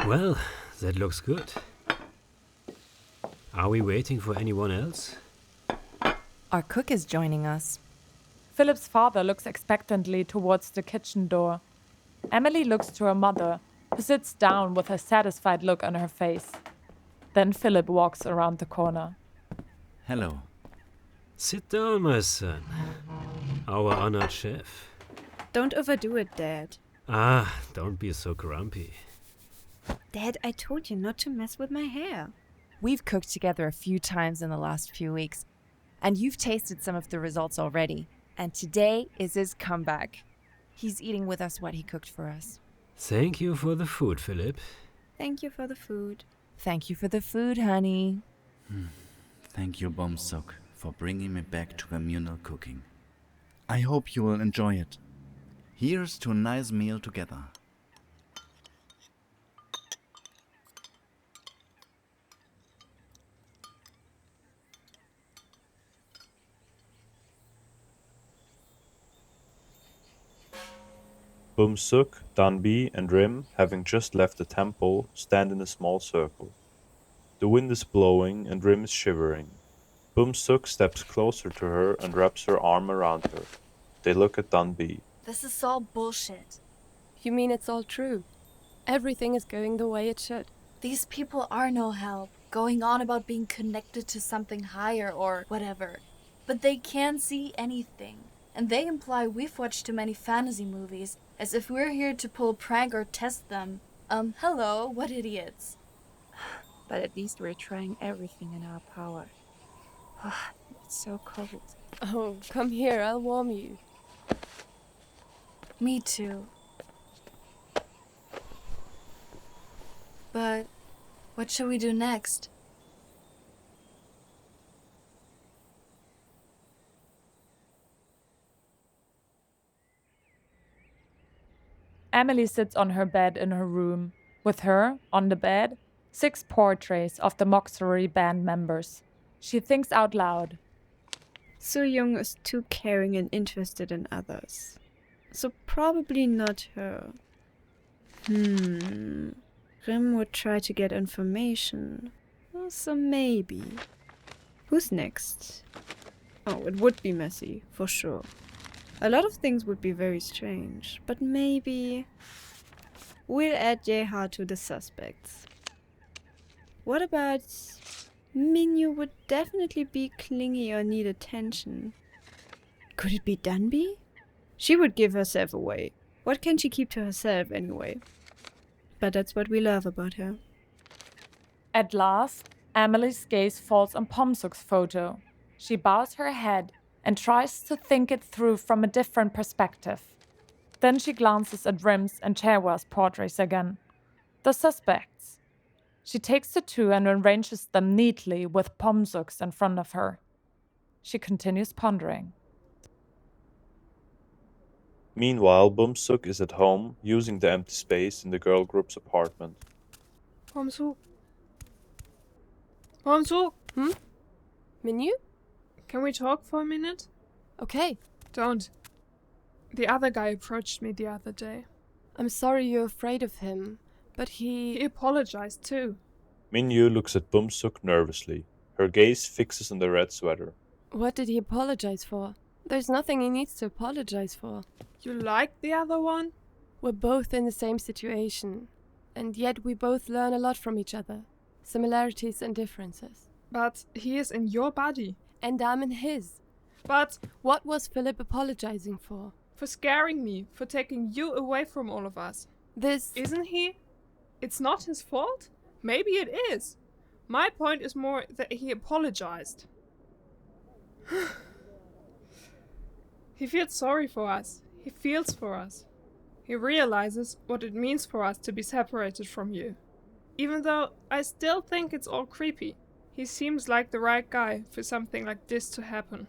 Well, that looks good. Are we waiting for anyone else? Our cook is joining us. Philip's father looks expectantly towards the kitchen door. Emily looks to her mother, who sits down with a satisfied look on her face. Then Philip walks around the corner. Hello. Sit down, my son. Our honored chef. Don't overdo it, Dad. Don't be so grumpy. Dad, I told you not to mess with my hair. We've cooked together a few times in the last few weeks, and you've tasted some of the results already. And today is his comeback. He's eating with us what he cooked for us. Thank you for the food, Philip. Thank you for the food. Thank you for the food, honey. Thank you, Bom-Sook, for bringing me back to communal cooking. I hope you will enjoy it. Here's to a nice meal together. Bom-Sook, Danbi, and Rim, having just left the temple, stand in a small circle. The wind is blowing and Rim is shivering. Bom-Sook steps closer to her and wraps her arm around her. They look at Danbi. This is all bullshit. You mean it's all true? Everything is going the way it should. These people are no help, going on about being connected to something higher or whatever. But they can't see anything. And they imply we've watched too many fantasy movies, as if we're here to pull a prank or test them. Hello, what idiots. But at least we're trying everything in our power. It's so cold. Oh, come here, I'll warm you. Me too. But what should we do next? Emily sits on her bed in her room. With her, on the bed, 6 portraits of the Moxery band members. She thinks out loud. Seoyoung is too caring and interested in others. So probably not her. Rim would try to get information. So maybe. Who's next? Oh, it would be messy, for sure. A lot of things would be very strange, but maybe we'll add Yeha to the suspects. What about Minyu would definitely be clingy or need attention. Could it be Danbi? She would give herself away. What can she keep to herself anyway? But that's what we love about her. At last, Emily's gaze falls on Bom-Sook's photo. She bows her head and tries to think it through from a different perspective. Then she glances at Rim's and Chewa's portraits again. The suspects. She takes the 2 and arranges them neatly with Bom-Sook's in front of her. She continues pondering. Meanwhile, Bom-Sook is at home, using the empty space in the girl group's apartment. Bom-Sook? Bom-Sook? Minyu? Can we talk for a minute? Okay. Don't. The other guy approached me the other day. I'm sorry you're afraid of him, but He apologized too. Minyu looks at Bom-Sook nervously. Her gaze fixes on the red sweater. What did he apologize for? There's nothing he needs to apologize for. You like the other one? We're both in the same situation, and yet we both learn a lot from each other. Similarities and differences. But he is in your body. And I'm in his. But What was Philip apologizing for? for scaring me, for taking you away from all of us. This... Isn't he? It's not his fault? Maybe it is. My point is more that he apologized. He feels sorry for us. He feels for us. He realizes what it means for us to be separated from you. Even though I still think it's all creepy, he seems like the right guy for something like this to happen.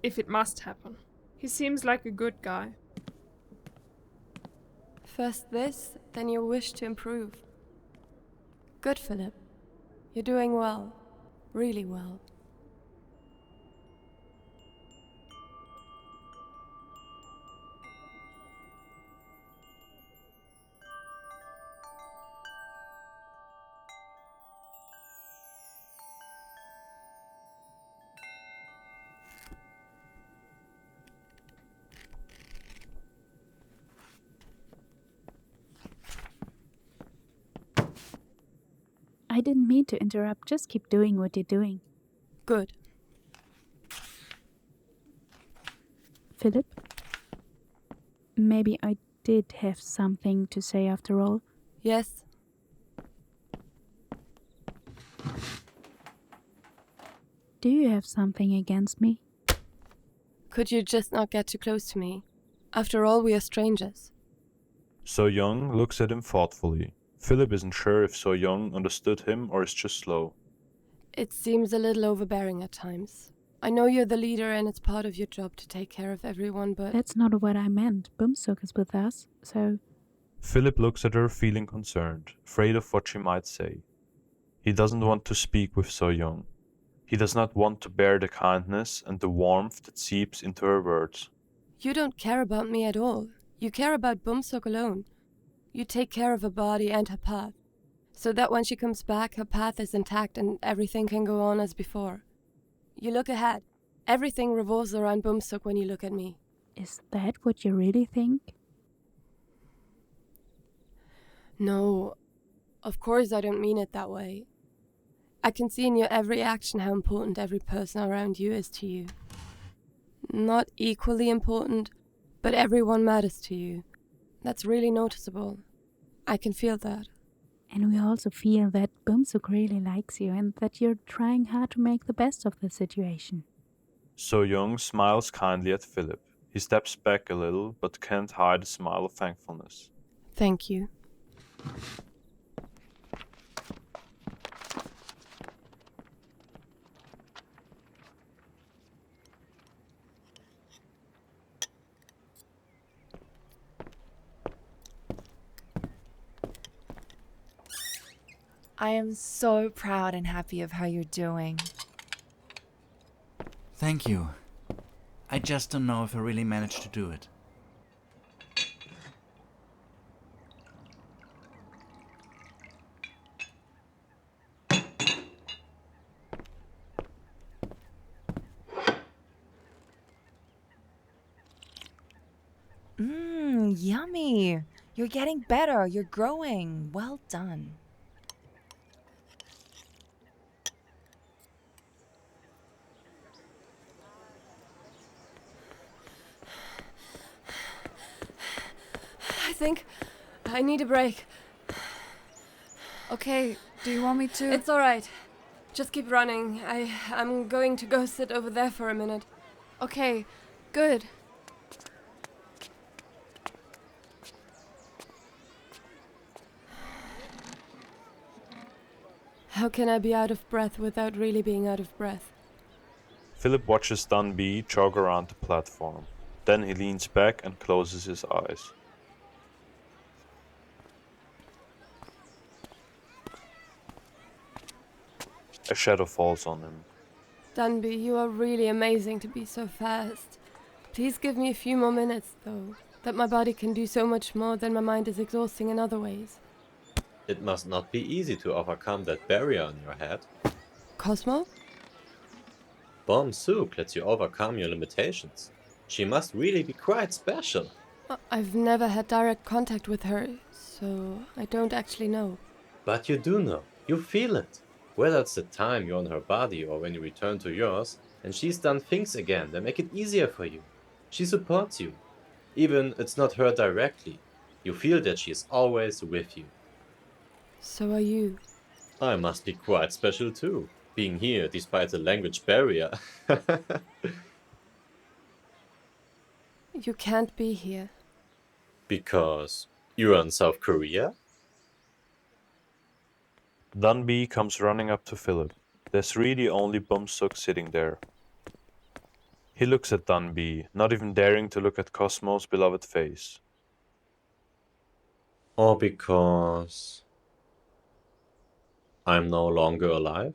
If it must happen. He seems like a good guy. First this, then your wish to improve. Good, Philip. You're doing well. Really well. I didn't mean to interrupt. Just keep doing what you're doing. Good. Philip? Maybe I did have something to say after all. Yes. Do you have something against me? Could you just not get too close to me? After all, we are strangers. Seoyoung looks at him thoughtfully. Philip isn't sure if Seoyoung understood him or is just slow. It seems a little overbearing at times. I know you're the leader and it's part of your job to take care of everyone, but... That's not what I meant. Bom-Sook is with us, so... Philip looks at her feeling concerned, afraid of what she might say. He doesn't want to speak with Seoyoung. He does not want to bear the kindness and the warmth that seeps into her words. You don't care about me at all. You care about Bom-Sook alone. You take care of her body and her path, so that when she comes back, her path is intact and everything can go on as before. You look ahead. Everything revolves around Bom-Sook when you look at me. Is that what you really think? No, of course I don't mean it that way. I can see in your every action how important every person around you is to you. Not equally important, but everyone matters to you. That's really noticeable. I can feel that. And we also feel that Bom-Sook really likes you and that you're trying hard to make the best of the situation. Seoyoung smiles kindly at Philip. He steps back a little, but can't hide a smile of thankfulness. Thank you. I am so proud and happy of how you're doing. Thank you. I just don't know if I really managed to do it. Yummy. You're getting better. You're growing. Well done. I think I need a break. Okay, do you want me to? It's alright. Just keep running. I'm going to go sit over there for a minute. Okay, good. How can I be out of breath without really being out of breath? Philip watches Dunby jog around the platform. Then he leans back and closes his eyes. A shadow falls on him. Dunby, you are really amazing to be so fast. Please give me a few more minutes, though, that my body can do so much more than my mind is exhausting in other ways. It must not be easy to overcome that barrier in your head. Cosmo? Bom-Sook lets you overcome your limitations. She must really be quite special. I've never had direct contact with her, so I don't actually know. But you do know. You feel it. Whether it's the time you're on her body or when you return to yours, and she's done things again that make it easier for you. She supports you. Even it's not her directly. You feel that she is always with you. So are you. I must be quite special too, being here despite the language barrier. You can't be here. Because you're in South Korea? Dunby comes running up to Philip. There's really only Bom-Sook sitting there. He looks at Dunby, not even daring to look at Cosmo's beloved face. Or because I'm no longer alive?